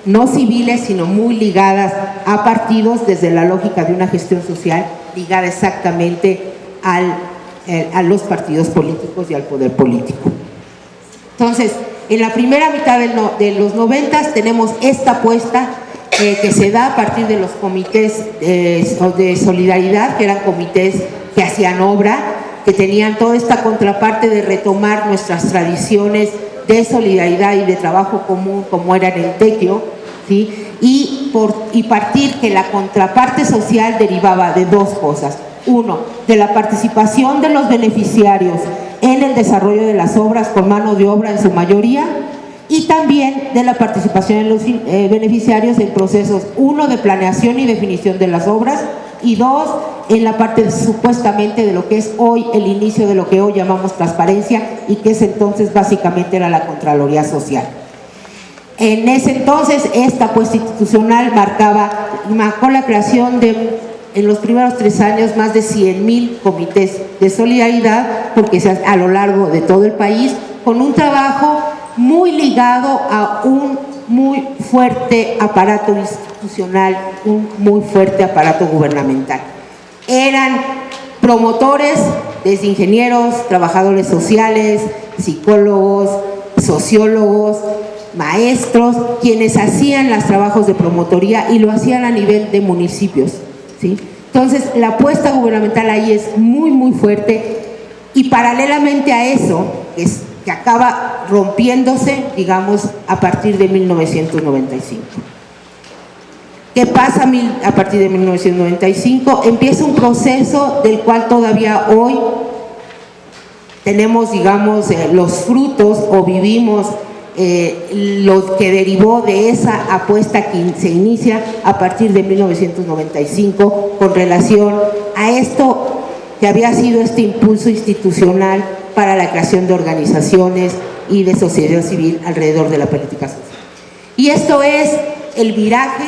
no civiles, sino muy ligadas a partidos desde la lógica de una gestión social ligada exactamente a los partidos políticos y al poder político. Entonces, en la primera mitad de los 90 tenemos esta apuesta que se da a partir de los comités de solidaridad, que eran comités que hacían obra, que tenían toda esta contraparte de retomar nuestras tradiciones de solidaridad y de trabajo común, como era en el Tequio, ¿sí? y partir que la contraparte social derivaba de dos cosas. Uno, de la participación de los beneficiarios en el desarrollo de las obras con mano de obra en su mayoría, y también de la participación de los beneficiarios en procesos, uno, de planeación y definición de las obras, y dos, en la parte supuestamente de lo que es hoy el inicio de lo que hoy llamamos transparencia, y que ese entonces básicamente era la Contraloría Social. En ese entonces esta apuesta institucional marcó la creación de, en los primeros 3 años, más de 100,000 comités de solidaridad, porque a lo largo de todo el país, con un trabajo muy ligado a un muy fuerte aparato institucional, un muy fuerte aparato gubernamental. Eran promotores, desde ingenieros, trabajadores sociales, psicólogos, sociólogos, maestros, quienes hacían los trabajos de promotoría y lo hacían a nivel de municipios, ¿sí? Entonces, la apuesta gubernamental ahí es muy, muy fuerte, y paralelamente a eso, que acaba rompiéndose, digamos, a partir de 1995. ¿Qué pasa a partir de 1995? Empieza un proceso del cual todavía hoy tenemos, digamos, los frutos, o vivimos lo que derivó de esa apuesta que se inicia a partir de 1995 con relación a esto que había sido este impulso institucional para la creación de organizaciones y de sociedad civil alrededor de la política social. Y esto es el viraje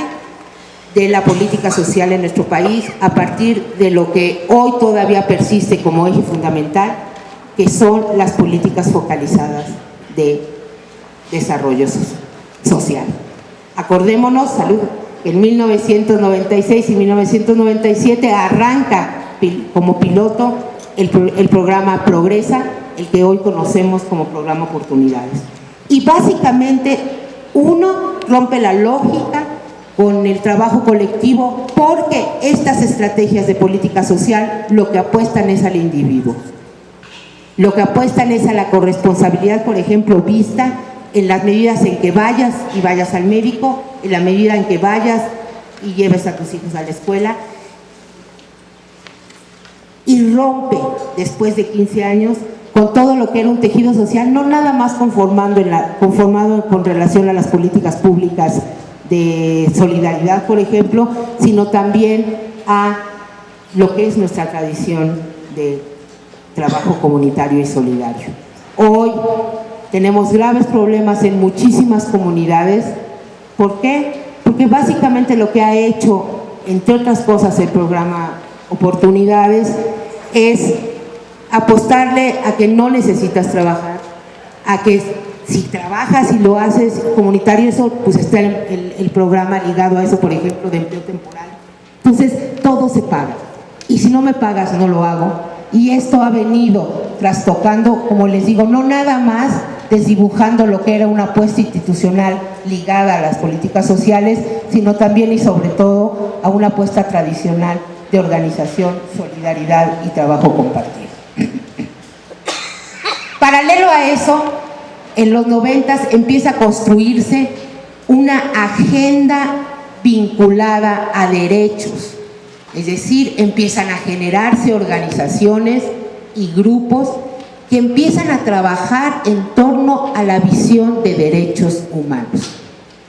de la política social en nuestro país a partir de lo que hoy todavía persiste como eje fundamental, que son las políticas focalizadas de desarrollo social. Acordémonos, salud, que en 1996 y 1997 arranca como piloto el programa Progresa, el que hoy conocemos como programa Oportunidades. Y básicamente, uno, rompe la lógica con el trabajo colectivo, porque estas estrategias de política social lo que apuestan es al individuo. Lo que apuestan es a la corresponsabilidad, por ejemplo, vista en las medidas en que vayas y vayas al médico, en la medida en que vayas y lleves a tus hijos a la escuela, y rompe, después de 15 años, con todo lo que era un tejido social, no nada más conformado con relación a las políticas públicas de solidaridad, por ejemplo, sino también a lo que es nuestra tradición de trabajo comunitario y solidario. Hoy tenemos graves problemas en muchísimas comunidades. ¿Por qué? Porque básicamente lo que ha hecho, entre otras cosas, el programa Oportunidades es apostarle a que no necesitas trabajar, a que si trabajas y lo haces comunitario, eso pues está el programa ligado a eso, por ejemplo, de empleo temporal. Entonces, todo se paga. Y si no me pagas, no lo hago. Y esto ha venido trastocando, como les digo, no nada más desdibujando lo que era una apuesta institucional ligada a las políticas sociales, sino también y sobre todo a una apuesta tradicional de organización, solidaridad y trabajo compartido. Paralelo a eso, en los 90 empieza a construirse una agenda vinculada a derechos, es decir, empiezan a generarse organizaciones y grupos que empiezan a trabajar en torno a la visión de derechos humanos.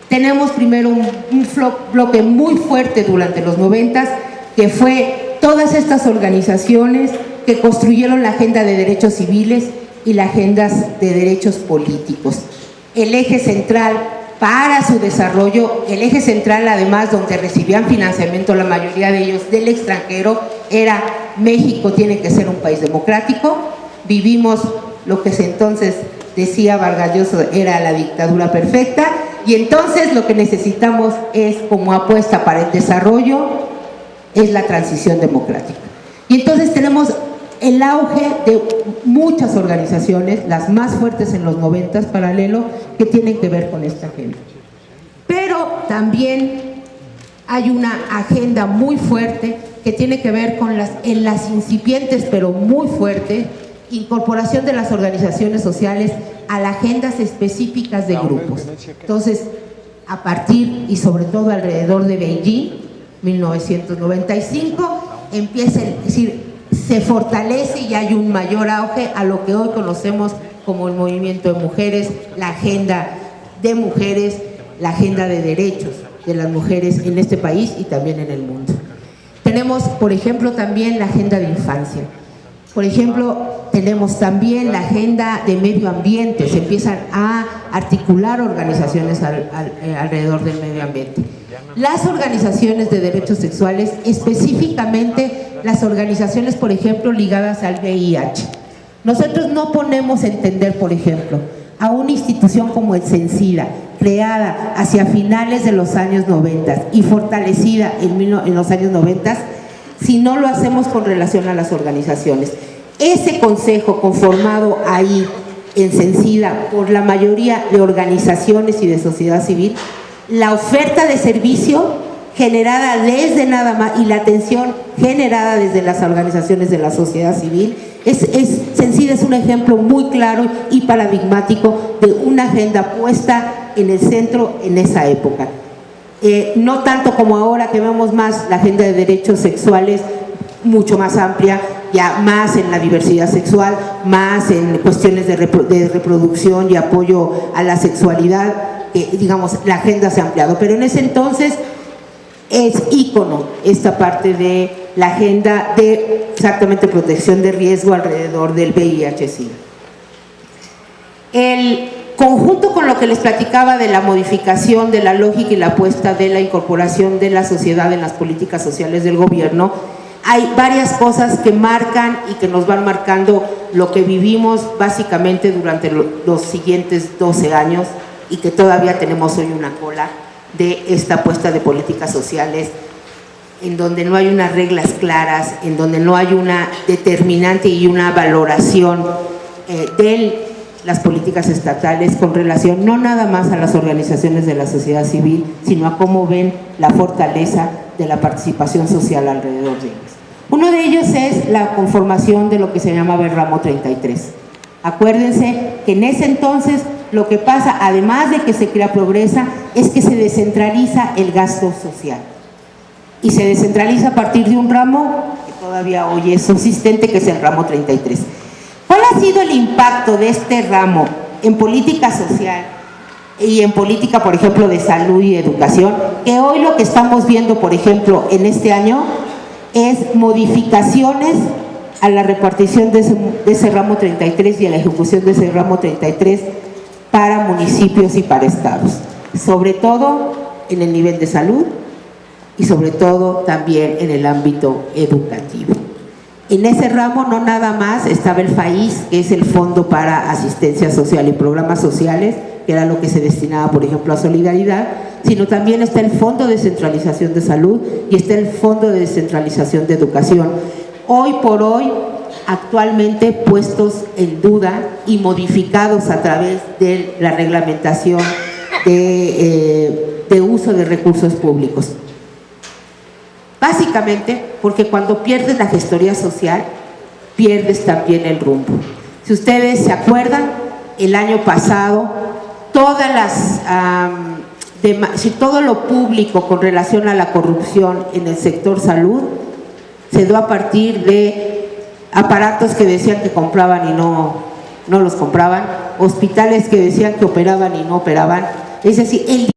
Tenemos primero un bloque muy fuerte durante los 90, que fue todas estas organizaciones que construyeron la agenda de derechos civiles y la agenda de derechos políticos. El eje central para su desarrollo, el eje central además donde recibían financiamiento la mayoría de ellos del extranjero, era México tiene que ser un país democrático. Vivimos lo que entonces decía Vargas Llosa era la dictadura perfecta, Y entonces lo que necesitamos es, como apuesta para el desarrollo, es la transición democrática. Y entonces tenemos el auge de muchas organizaciones, las más fuertes en los 90s, paralelo, que tienen que ver con esta agenda. Pero también hay una agenda muy fuerte que tiene que ver con en las incipientes, pero muy fuertes, incorporación de las organizaciones sociales a las agendas específicas de grupos. Entonces, a partir y sobre todo alrededor de Beijing, 1995, empieza, es decir, se fortalece y hay un mayor auge a lo que hoy conocemos como el movimiento de mujeres, la agenda de mujeres, la agenda de derechos de las mujeres en este país y también en el mundo. Tenemos, por ejemplo, también la agenda de infancia. Por ejemplo, tenemos también la agenda de medio ambiente. Se empiezan a articular organizaciones alrededor del medio ambiente. Las organizaciones de derechos sexuales, específicamente las organizaciones, por ejemplo, ligadas al VIH. Nosotros no ponemos a entender, por ejemplo, a una institución como el CENSIDA, creada hacia finales de los años 90 y fortalecida en los años 90, si no lo hacemos con relación a las organizaciones. Ese consejo conformado ahí en CENSIDA por la mayoría de organizaciones y de sociedad civil, la oferta de servicio generada desde nada más y la atención generada desde las organizaciones de la sociedad civil, CENSIDA es un ejemplo muy claro y paradigmático de una agenda puesta en el centro en esa época. No tanto como ahora que vemos más la agenda de derechos sexuales, mucho más amplia, ya más en la diversidad sexual, más en cuestiones de reproducción y apoyo a la sexualidad, digamos, la agenda se ha ampliado, pero en ese entonces es ícono esta parte de la agenda de exactamente protección de riesgo alrededor del VIH-Sida. El conjunto con lo que les platicaba de la modificación de la lógica y la apuesta de la incorporación de la sociedad en las políticas sociales del gobierno, hay varias cosas que marcan y que nos van marcando lo que vivimos básicamente durante los siguientes 12 años y que todavía tenemos hoy una cola de esta apuesta de políticas sociales en donde no hay unas reglas claras, en donde no hay una determinante y una valoración de las políticas estatales con relación no nada más a las organizaciones de la sociedad civil, sino a cómo ven la fortaleza de la participación social alrededor de ellos. Uno de ellos es la conformación de lo que se llamaba el ramo 33. Acuérdense que en ese entonces lo que pasa, además de que se crea Progresa, es que se descentraliza el gasto social. Y se descentraliza a partir de un ramo que todavía hoy es subsistente, que es el ramo 33. ¿Cuál ha sido el impacto de este ramo en política social y en política, por ejemplo, de salud y educación? Que hoy lo que estamos viendo, por ejemplo, en este año, es modificaciones a la repartición de ese ramo 33 y a la ejecución de ese ramo 33 para municipios y para estados, sobre todo en el nivel de salud y sobre todo también en el ámbito educativo. En ese ramo no nada más estaba el FAIS, que es el Fondo para Asistencia Social y Programas Sociales, que era lo que se destinaba, por ejemplo, a solidaridad, sino también está el Fondo de Descentralización de Salud y está el Fondo de Descentralización de Educación. Hoy por hoy, actualmente puestos en duda y modificados a través de la reglamentación de uso de recursos públicos. Básicamente porque cuando pierdes la gestoría social, pierdes también el rumbo. Si ustedes se acuerdan, el año pasado, todo lo público con relación a la corrupción en el sector salud se dio a partir de aparatos que decían que compraban y no los compraban, hospitales que decían que operaban y no operaban. Es decir, el